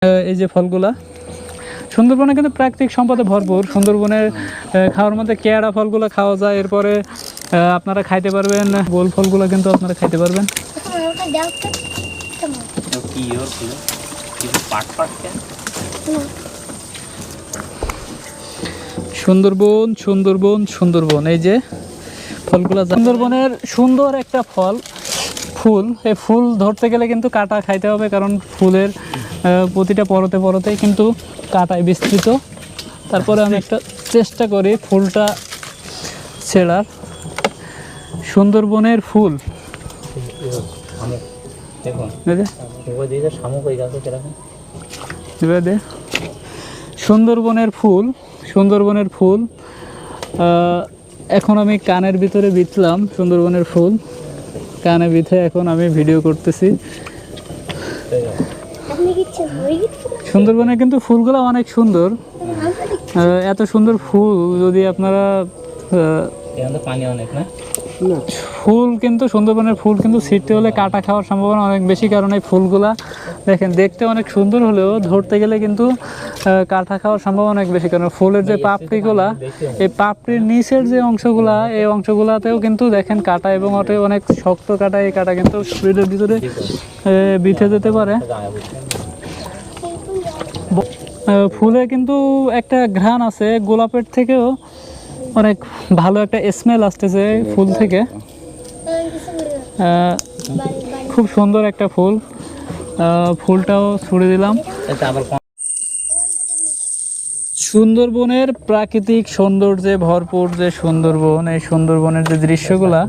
এই যে ফলগুলা সুন্দরবনে কিন্তু প্রাকৃতিক সম্পদে ভরপুর। সুন্দরবনের খাওয়ার মধ্যে কেয়ারা ফলগুলো খাওয়া যায়। এরপরে আপনারা খাইতে পারবেন গোল ফলগুলো, কিন্তু আপনারা খাইতে পারবেন। সুন্দরবন সুন্দরবন সুন্দরবন, এই যে ফলগুলো সুন্দরবনের সুন্দর একটা ফুল। এই ফুল ধরতে গেলে কিন্তু কাটা খাইতে হবে, কারণ ফুলের প্রতিটা পরতে পরতেই কিন্তু কাটায় বিস্তৃত। তারপরে আমি একটা চেষ্টা করি ফুলটা ছেড়ার। সুন্দরবনের ফুল, সুন্দরবনের ফুল। এখন আমি কানের ভিতরে বিছলাম সুন্দরবনের ফুল, কানে বিথে এখন আমি ভিডিও করতেছি। সুন্দরবনে কিন্তু ফুলগুলো অনেক সুন্দর। এত সুন্দর ফুল যদি আপনারা পানি অনেক না ফুল, কিন্তু সুন্দরবনের ফুল কিন্তু ছিটতে হলে কাটা খাওয়ার সম্ভাবনা অনেক বেশি, কারণ এই ফুলগুলা দেখেন দেখতে অনেক সুন্দর হলেও ধরতে গেলে কিন্তু কাটা খাওয়ার সম্ভাবনা অনেক বেশি, কারণ ফুলের যে পাপড়িগুলা, এই পাপড়ির নিচের যে অংশগুলা, এই অংশগুলাতেও কিন্তু দেখেন কাটা, এবং ওটা অনেক শক্ত কাটা। এই কাটা কিন্তু শরীরের ভিতরে বিঁধে যেতে পারে। ফুলে কিন্তু একটা ঘ্রাণ আছে, গোলাপের থেকেও অনেক ভালো একটা স্মেল আসতেছে ফুল থেকে। খুব সুন্দর একটা ফুল, ফুলটাও ছুড়ে দিলাম। সুন্দরবনের প্রাকৃতিক সৌন্দর্যে ভরপুর যে সুন্দরবন, এই সুন্দরবনের যে দৃশ্যগুলা